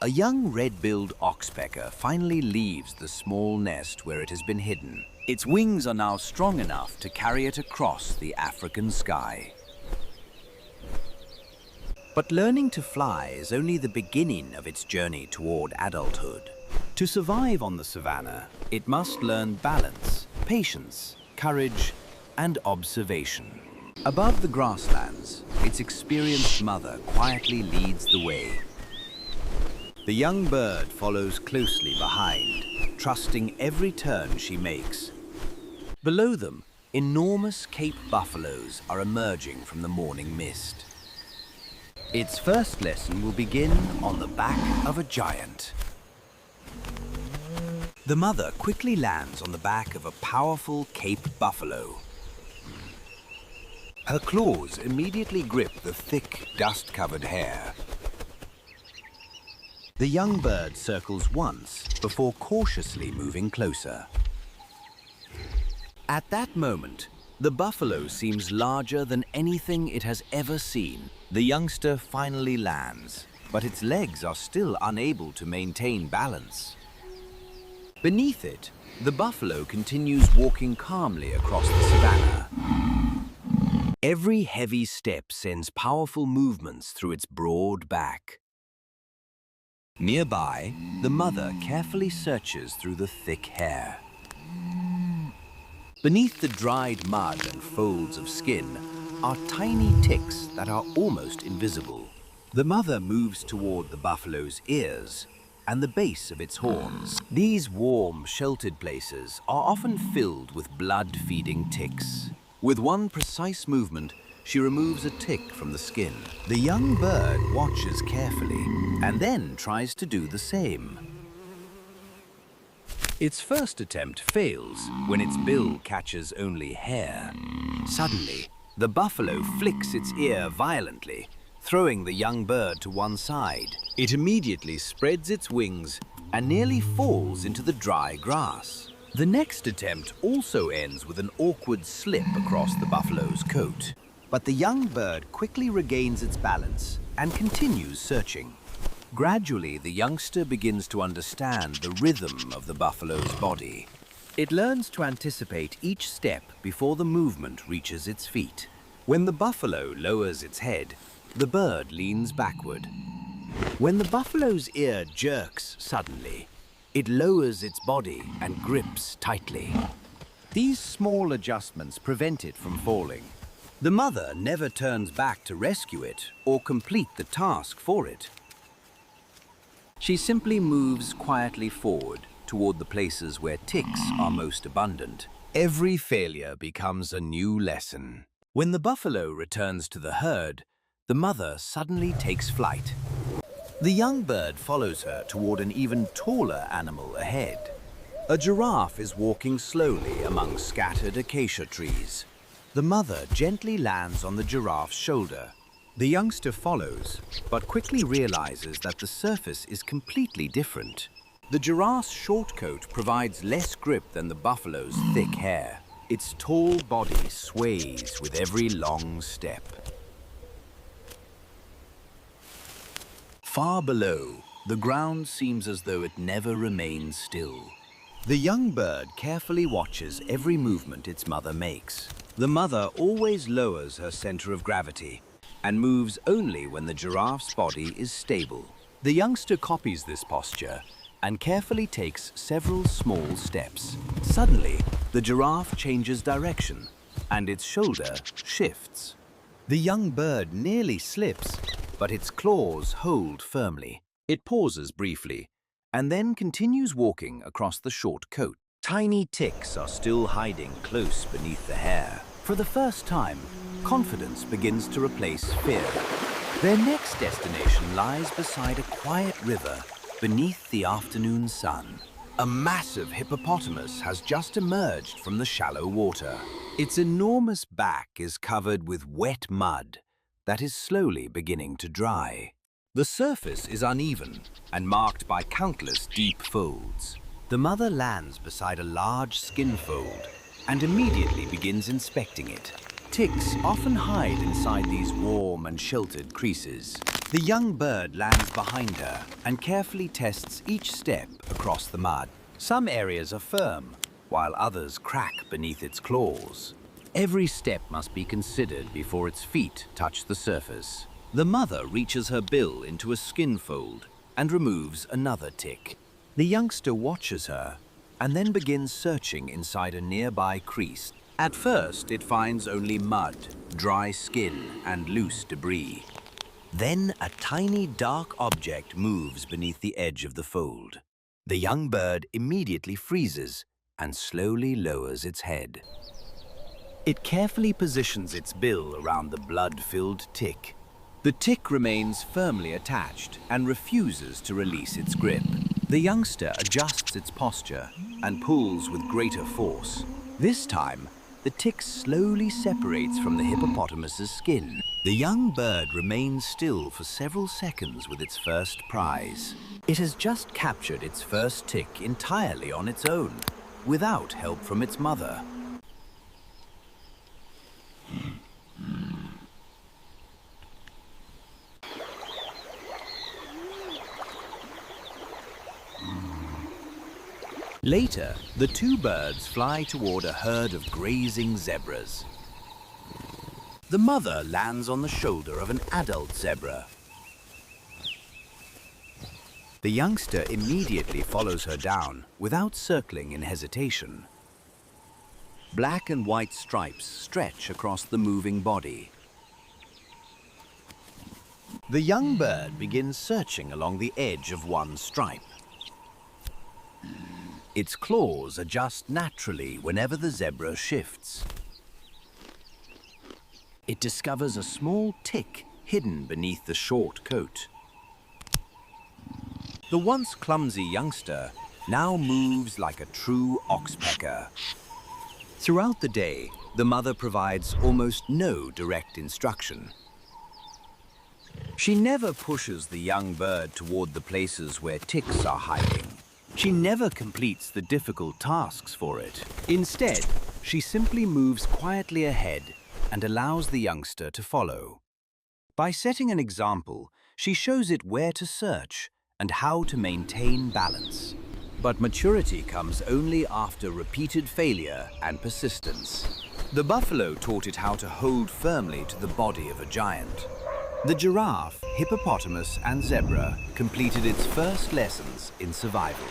A young red-billed oxpecker finally leaves the small nest where it has been hidden. Its wings are now strong enough to carry it across the African sky. But learning to fly is only the beginning of its journey toward adulthood. To survive on the savannah, it must learn balance, patience, courage, and observation. Above the grasslands, its experienced mother quietly leads the way. The young bird follows closely behind, trusting every turn she makes. Below them, enormous Cape buffaloes are emerging from the morning mist. Its first lesson will begin on the back of a giant. The mother quickly lands on the back of a powerful Cape buffalo. Her claws immediately grip the thick, dust-covered hair. The young bird circles once before cautiously moving closer. At that moment, the buffalo seems larger than anything it has ever seen. The youngster finally lands, but its legs are still unable to maintain balance. Beneath it, the buffalo continues walking calmly across the savannah. Every heavy step sends powerful movements through its broad back. Nearby, the mother carefully searches through the thick hair. Beneath the dried mud and folds of skin are tiny ticks that are almost invisible. The mother moves toward the buffalo's ears and the base of its horns. These warm, sheltered places are often filled with blood-feeding ticks. With one precise movement, she removes a tick from the skin. The young bird watches carefully and then tries to do the same. Its first attempt fails when its bill catches only hair. Suddenly, the buffalo flicks its ear violently, throwing the young bird to one side. It immediately spreads its wings and nearly falls into the dry grass. The next attempt also ends with an awkward slip across the buffalo's coat. But the young bird quickly regains its balance and continues searching. Gradually, the youngster begins to understand the rhythm of the buffalo's body. It learns to anticipate each step before the movement reaches its feet. When the buffalo lowers its head, the bird leans backward. When the buffalo's ear jerks suddenly, it lowers its body and grips tightly. These small adjustments prevent it from falling. The mother never turns back to rescue it or complete the task for it. She simply moves quietly forward toward the places where ticks are most abundant. Every failure becomes a new lesson. When the buffalo returns to the herd, the mother suddenly takes flight. The young bird follows her toward an even taller animal ahead. A giraffe is walking slowly among scattered acacia trees. The mother gently lands on the giraffe's shoulder. The youngster follows, but quickly realizes that the surface is completely different. The giraffe's short coat provides less grip than the buffalo's thick hair. Its tall body sways with every long step. Far below, the ground seems as though it never remains still. The young bird carefully watches every movement its mother makes. The mother always lowers her center of gravity and moves only when the giraffe's body is stable. The youngster copies this posture and carefully takes several small steps. Suddenly, the giraffe changes direction and its shoulder shifts. The young bird nearly slips, but its claws hold firmly. It pauses briefly and then continues walking across the short coat. Tiny ticks are still hiding close beneath the hair. For the first time, confidence begins to replace fear. Their next destination lies beside a quiet river beneath the afternoon sun. A massive hippopotamus has just emerged from the shallow water. Its enormous back is covered with wet mud that is slowly beginning to dry. The surface is uneven and marked by countless deep folds. The mother lands beside a large skin fold and immediately begins inspecting it. Ticks often hide inside these warm and sheltered creases. The young bird lands behind her and carefully tests each step across the mud. Some areas are firm, while others crack beneath its claws. Every step must be considered before its feet touch the surface. The mother reaches her bill into a skin fold and removes another tick. The youngster watches her and then begins searching inside a nearby crease. At first, it finds only mud, dry skin, and loose debris. Then a tiny dark object moves beneath the edge of the fold. The young bird immediately freezes and slowly lowers its head. It carefully positions its bill around the blood-filled tick. The tick remains firmly attached and refuses to release its grip. The youngster adjusts its posture and pulls with greater force. This time, the tick slowly separates from the hippopotamus's skin. The young bird remains still for several seconds with its first prize. It has just captured its first tick entirely on its own, without help from its mother. Later, the two birds fly toward a herd of grazing zebras. The mother lands on the shoulder of an adult zebra. The youngster immediately follows her down without circling in hesitation. Black and white stripes stretch across the moving body. The young bird begins searching along the edge of one stripe. Its claws adjust naturally whenever the zebra shifts. It discovers a small tick hidden beneath the short coat. The once clumsy youngster now moves like a true oxpecker. Throughout the day, the mother provides almost no direct instruction. She never pushes the young bird toward the places where ticks are hiding. She never completes the difficult tasks for it. Instead, she simply moves quietly ahead and allows the youngster to follow. By setting an example, she shows it where to search and how to maintain balance. But maturity comes only after repeated failure and persistence. The buffalo taught it how to hold firmly to the body of a giant. The giraffe, hippopotamus, and zebra completed its first lessons in survival.